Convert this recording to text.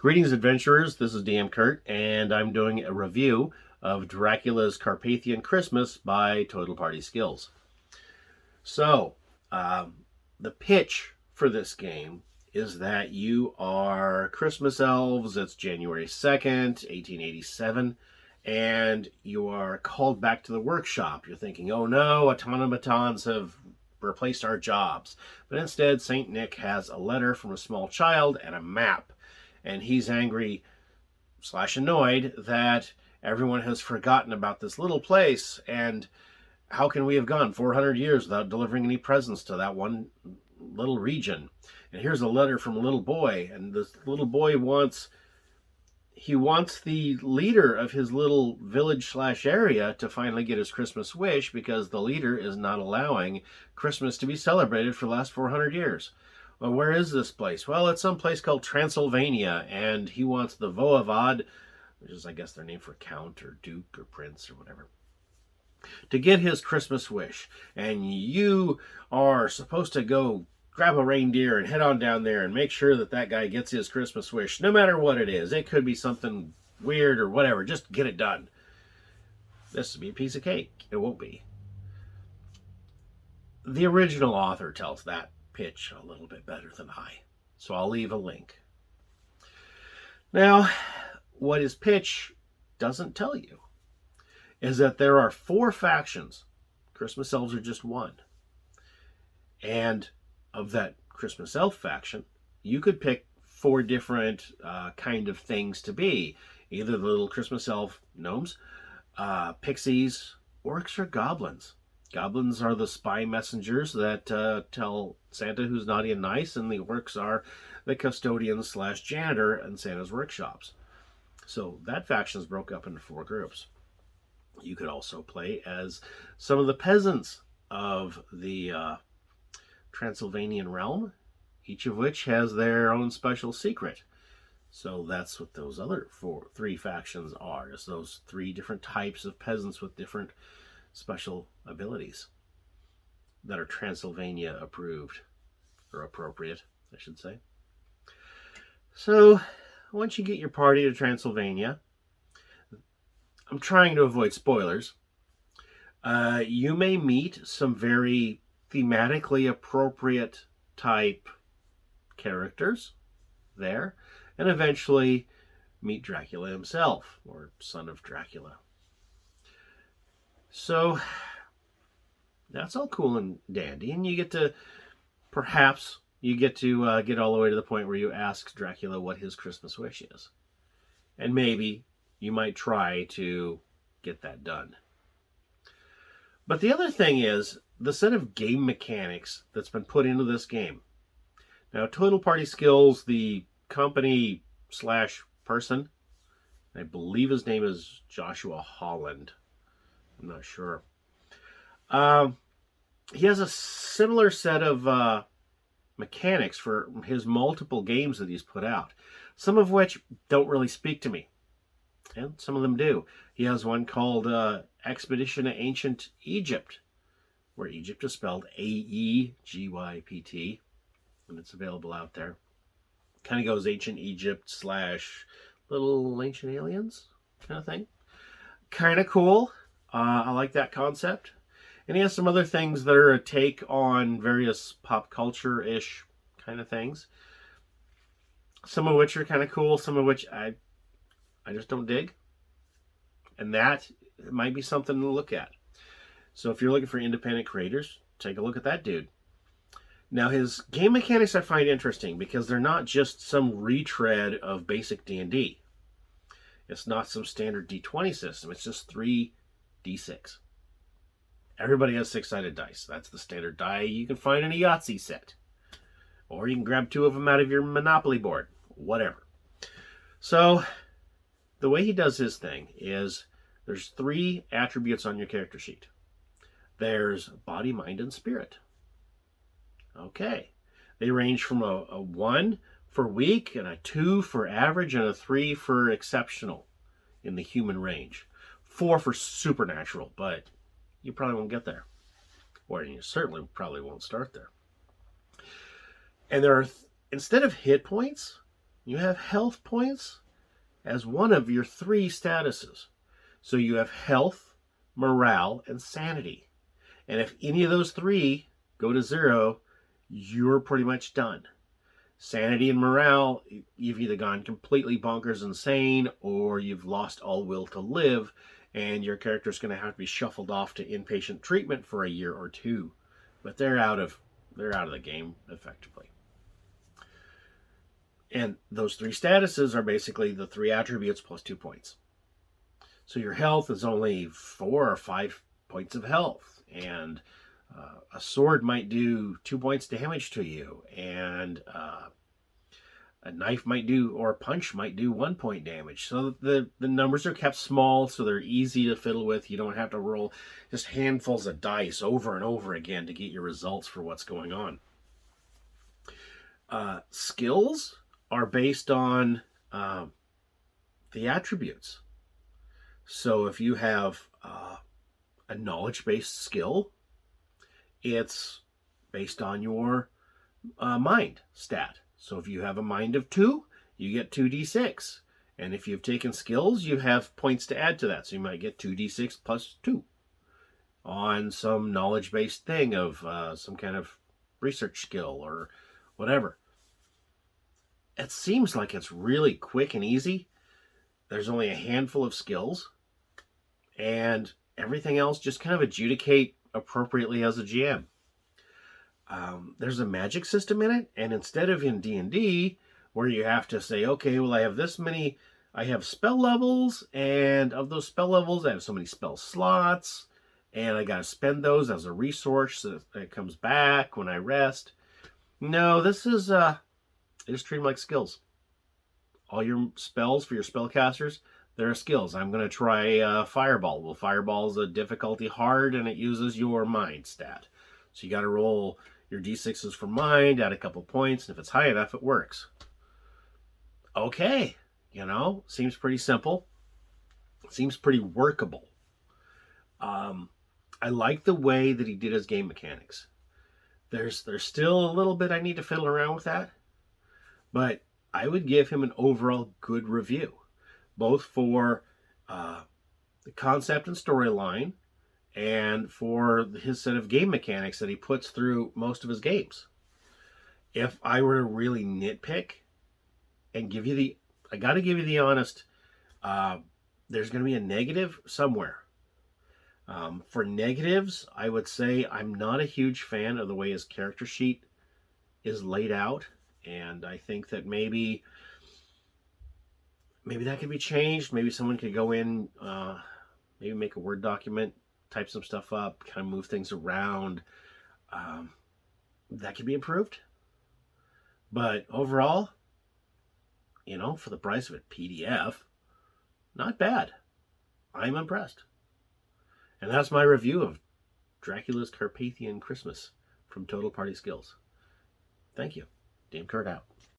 Greetings, adventurers. This is DM Kurt, and I'm doing a review of Dracula's Carpathian Christmas by Total Party Skills. So, the pitch for this game is that you are Christmas elves. It's January 2nd, 1887, and you are called back to the workshop. You're thinking, oh no, automatons have replaced our jobs. But instead, St. Nick has a letter from a small child and a map. And he's angry / annoyed that everyone has forgotten about this little place. And how can we have gone 400 years without delivering any presents to that one little region? And here's a letter from a little boy. And this little boy wants the leader of his little village / area to finally get his Christmas wish, because the leader is not allowing Christmas to be celebrated for the last 400 years. Well, where is this place? Well, it's some place called Transylvania, and he wants the Voivod, which is, I guess, their name for count or duke or prince or whatever, to get his Christmas wish. And you are supposed to go grab a reindeer and head on down there and make sure that that guy gets his Christmas wish, no matter what it is. It could be something weird or whatever. Just get it done. This will be a piece of cake. It won't be. The original author tells that pitch a little bit better than I, so I'll leave a link. Now, what his pitch doesn't tell you is that there are 4 factions. Christmas elves are just one. And of that Christmas elf faction, you could pick 4 different kind of things to be. Either the little Christmas elf gnomes, pixies, orcs, or goblins. Goblins are the spy messengers that tell Santa who's naughty and nice, and the orcs are the custodians / janitor in Santa's workshops. So that faction is broke up into 4 groups. You could also play as some of the peasants of the Transylvanian realm, each of which has their own special secret. So that's what those other 3 factions are, is those 3 different types of peasants with different special abilities that are Transylvania approved, or appropriate, I should say. So once you get your party to Transylvania, I'm trying to avoid spoilers, you may meet some very thematically appropriate type characters there, and eventually meet Dracula himself, or son of Dracula. So that's all cool and dandy, and you get to get all the way to the point where you ask Dracula what his Christmas wish is, and maybe you might try to get that done. But the other thing is the set of game mechanics that's been put into this game. Now, Total Party Skills, the company / person, I believe his name is Joshua Holland. I'm not sure. He has a similar set of mechanics for his multiple games that he's put out, some of which don't really speak to me, and some of them do. He has one called Expedition to Ancient Egypt, where Egypt is spelled AEGYPT, and it's available out there. Kind of goes Ancient Egypt / Little Ancient Aliens kind of thing. Kind of cool. I like that concept. And he has some other things that are a take on various pop culture-ish kind of things. Some of which are kind of cool, some of which I just don't dig. And that might be something to look at. So if you're looking for independent creators, take a look at that dude. Now, his game mechanics I find interesting because they're not just some retread of basic D&D. It's not some standard D20 system. It's just 3 D6. Everybody has 6-sided dice. That's the standard die you can find in a Yahtzee set. Or you can grab 2 of them out of your Monopoly board. Whatever. So, the way he does his thing is there's 3 attributes on your character sheet. There's body, mind, and spirit. Okay. They range from a 1 for weak, and a 2 for average, and a 3 for exceptional in the human range. 4 for supernatural, but you probably won't get there. Or you certainly probably won't start there. And there are, instead of hit points, you have health points as one of your 3 statuses. So you have health, morale, and sanity. And if any of those 3 go to 0, you're pretty much done. Sanity and morale, you've either gone completely bonkers insane, or you've lost all will to live, and your character's going to have to be shuffled off to inpatient treatment for a year or 2. But they're out of the game effectively. And those 3 statuses are basically the 3 attributes plus 2 points. So your health is only 4 or 5 points of health, and a sword might do 2 points damage to you, and a knife might do, or a punch might do 1 point damage. So the numbers are kept small, so they're easy to fiddle with. You don't have to roll just handfuls of dice over and over again to get your results for what's going on. Skills are based on the attributes. So if you have a knowledge-based skill, it's based on your mind stat. So if you have a mind of 2, you get 2d6. And if you've taken skills, you have points to add to that. So you might get 2d6 plus 2 on some knowledge-based thing of some kind of research skill or whatever. It seems like it's really quick and easy. There's only a handful of skills, and everything else just kind of adjudicate appropriately as a GM. There's a magic system in it, and instead of in D&D, where you have to say, okay, well, I have this many, I have spell levels, and of those spell levels, I have so many spell slots, and I got to spend those as a resource so that it comes back when I rest. No, this is, they just treat them like skills. All your spells for your spellcasters, they're skills. I'm going to try Fireball. Well, Fireball is a difficulty hard, and it uses your mind stat. So you got to roll your d6s for mind, add a couple points, and if it's high enough, it works. Okay, seems pretty simple. Seems pretty workable. I like the way that he did his game mechanics. There's still a little bit I need to fiddle around with that, but I would give him an overall good review, both for the concept and storyline, and for his set of game mechanics that he puts through most of his games. If I were to really nitpick and I got to give you the honest, there's going to be a negative somewhere. For negatives, I would say I'm not a huge fan of the way his character sheet is laid out, and I think that maybe that could be changed. Maybe someone could go in, maybe make a Word document, type some stuff up, kind of move things around. That could be improved. But overall, for the price of a PDF, not bad. I'm impressed. And that's my review of Dracula's Carpathian Christmas from Total Party Skills. Thank you. DM Kurt out.